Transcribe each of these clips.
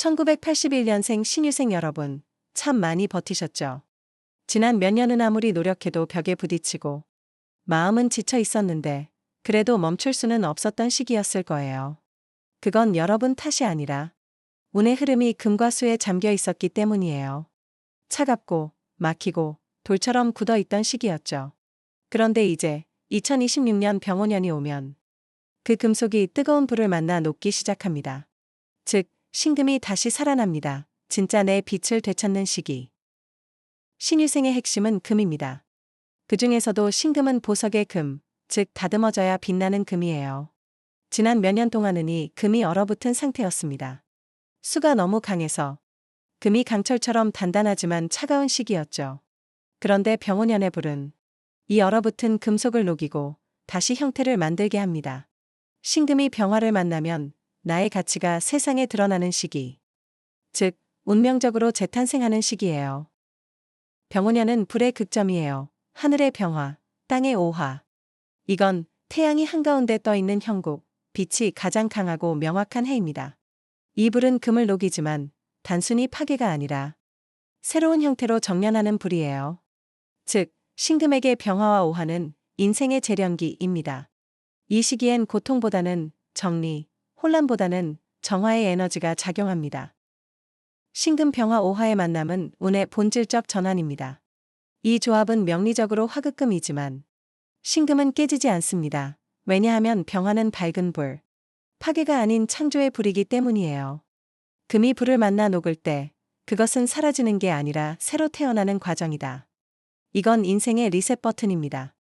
1981년생 신유생 여러분, 참 많이 버티셨죠? 지난 몇 년은 아무리 노력해도 벽에 부딪히고 마음은 지쳐 있었는데 그래도 멈출 수는 없었던 시기였을 거예요. 그건 여러분 탓이 아니라 운의 흐름이 금과 수에 잠겨 있었기 때문이에요. 차갑고 막히고 돌처럼 굳어 있던 시기였죠. 그런데 이제 2026년 병오년이 오면 그 금속이 뜨거운 불을 만나 녹기 시작합니다. 즉, 신금이 다시 살아납니다. 진짜 내 빛을 되찾는 시기. 신유생의 핵심은 금입니다. 그 중에서도 신금은 보석의 금, 즉 다듬어져야 빛나는 금이에요. 지난 몇 년 동안은 이 금이 얼어붙은 상태였습니다. 수가 너무 강해서 금이 강철처럼 단단하지만 차가운 시기였죠. 그런데 병오년의 불은 이 얼어붙은 금속을 녹이고 다시 형태를 만들게 합니다. 신금이 병화를 만나면 나의 가치가 세상에 드러나는 시기. 즉, 운명적으로 재탄생하는 시기예요. 병오년은 불의 극점이에요. 하늘의 병화, 땅의 오화. 이건 태양이 한가운데 떠있는 형국, 빛이 가장 강하고 명확한 해입니다. 이 불은 금을 녹이지만 단순히 파괴가 아니라 새로운 형태로 정련하는 불이에요. 즉, 신금에게 병화와 오화는 인생의 재련기입니다. 이 시기엔 고통보다는 정리, 혼란보다는 정화의 에너지가 작용합니다. 신금 병화 오화의 만남은 운의 본질적 전환입니다. 이 조합은 명리적으로 화급금이지만 신금은 깨지지 않습니다. 왜냐하면 병화는 밝은 불, 파괴가 아닌 창조의 불이기 때문이에요. 금이 불을 만나 녹을 때 그것은 사라지는 게 아니라 새로 태어나는 과정이다. 이건 인생의 리셋 버튼입니다.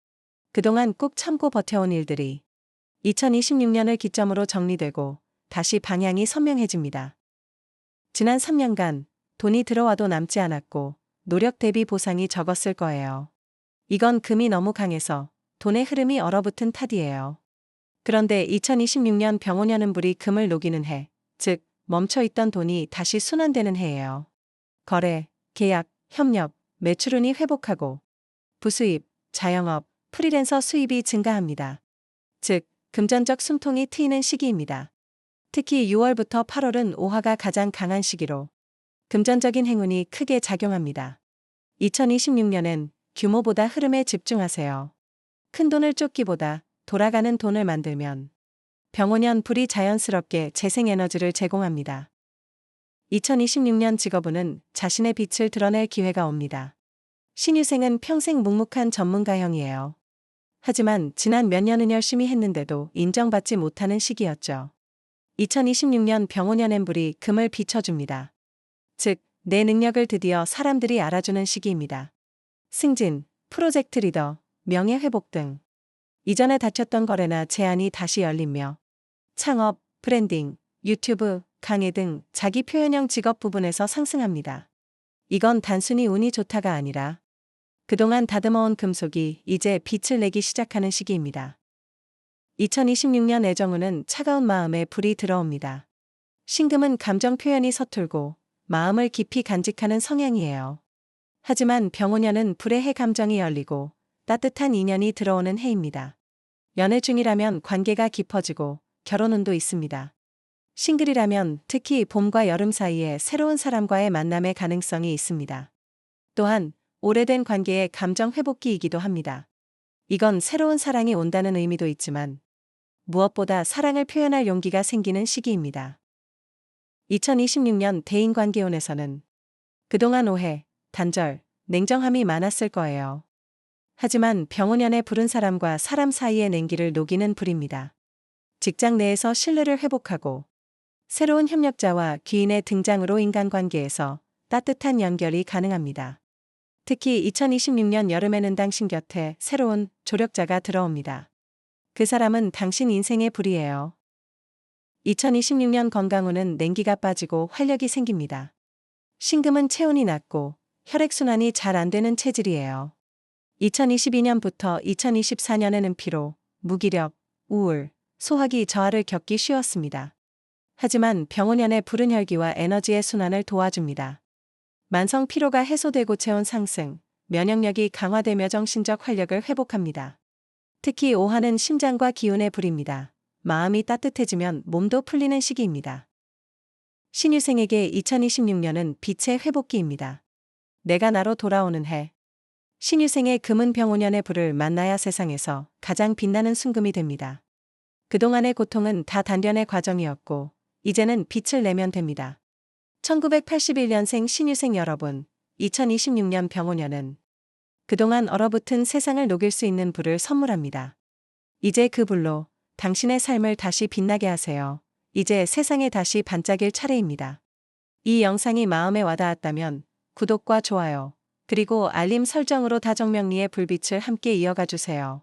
그동안 꾹 참고 버텨온 일들이 2026년을 기점으로 정리되고 다시 방향이 선명해집니다. 지난 3년간 돈이 들어와도 남지 않았고 노력 대비 보상이 적었을 거예요. 이건 금이 너무 강해서 돈의 흐름이 얼어붙은 탓이에요. 그런데 2026년 병오년은 불이 금을 녹이는 해, 즉 멈춰있던 돈이 다시 순환되는 해예요. 거래, 계약, 협력, 매출운이 회복하고 부수입, 자영업, 프리랜서 수입이 증가합니다. 즉, 금전적 숨통이 트이는 시기입니다. 특히 6월부터 8월은 오화가 가장 강한 시기로 금전적인 행운이 크게 작용합니다. 2026년엔 규모보다 흐름에 집중하세요. 큰 돈을 쫓기보다 돌아가는 돈을 만들면 병오년 불이 자연스럽게 재생에너지를 제공합니다. 2026년 직업운은 자신의 빛을 드러낼 기회가 옵니다. 신유생은 평생 묵묵한 전문가형이에요. 하지만 지난 몇 년은 열심히 했는데도 인정받지 못하는 시기였죠. 2026년 병오년엔 불이 금을 비춰줍니다. 즉, 내 능력을 드디어 사람들이 알아주는 시기입니다. 승진, 프로젝트 리더, 명예회복 등 이전에 닫혔던 거래나 제안이 다시 열리며 창업, 브랜딩, 유튜브, 강의 등 자기 표현형 직업 부분에서 상승합니다. 이건 단순히 운이 좋다가 아니라 그동안 다듬어온 금속이 이제 빛을 내기 시작하는 시기입니다. 2026년 애정운은 차가운 마음에 불이 들어옵니다. 신금은 감정 표현이 서툴고 마음을 깊이 간직하는 성향이에요. 하지만 병오년은 불의 해 감정이 열리고 따뜻한 인연이 들어오는 해입니다. 연애 중이라면 관계가 깊어지고 결혼운도 있습니다. 싱글이라면 특히 봄과 여름 사이에 새로운 사람과의 만남의 가능성이 있습니다. 또한 오래된 관계의 감정 회복기이기도 합니다. 이건 새로운 사랑이 온다는 의미도 있지만 무엇보다 사랑을 표현할 용기가 생기는 시기입니다. 2026년 대인관계운에서는 그동안 오해, 단절, 냉정함이 많았을 거예요. 하지만 병오년에 부른 사람과 사람 사이의 냉기를 녹이는 불입니다. 직장 내에서 신뢰를 회복하고 새로운 협력자와 귀인의 등장으로 인간관계에서 따뜻한 연결이 가능합니다. 특히 2026년 여름에는 당신 곁에 새로운 조력자가 들어옵니다. 그 사람은 당신 인생의 불이에요. 2026년 건강운은 냉기가 빠지고 활력이 생깁니다. 신금은 체온이 낮고 혈액순환이 잘 안 되는 체질이에요. 2022년부터 2024년에는 피로, 무기력, 우울, 소화기 저하를 겪기 쉬웠습니다. 하지만 병오년의 불은 혈기와 에너지의 순환을 도와줍니다. 만성 피로가 해소되고 체온 상승, 면역력이 강화되며 정신적 활력을 회복합니다. 특히 오화는 심장과 기운의 불입니다. 마음이 따뜻해지면 몸도 풀리는 시기입니다. 신유생에게 2026년은 빛의 회복기입니다. 내가 나로 돌아오는 해. 신유생의 금은 병오년의 불을 만나야 세상에서 가장 빛나는 순금이 됩니다. 그동안의 고통은 다 단련의 과정이었고, 이제는 빛을 내면 됩니다. 1981년생 신유생 여러분, 2026년 병오년은 그동안 얼어붙은 세상을 녹일 수 있는 불을 선물합니다. 이제 그 불로 당신의 삶을 다시 빛나게 하세요. 이제 세상에 다시 반짝일 차례입니다. 이 영상이 마음에 와닿았다면 구독과 좋아요, 그리고 알림 설정으로 다정명리의 불빛을 함께 이어가 주세요.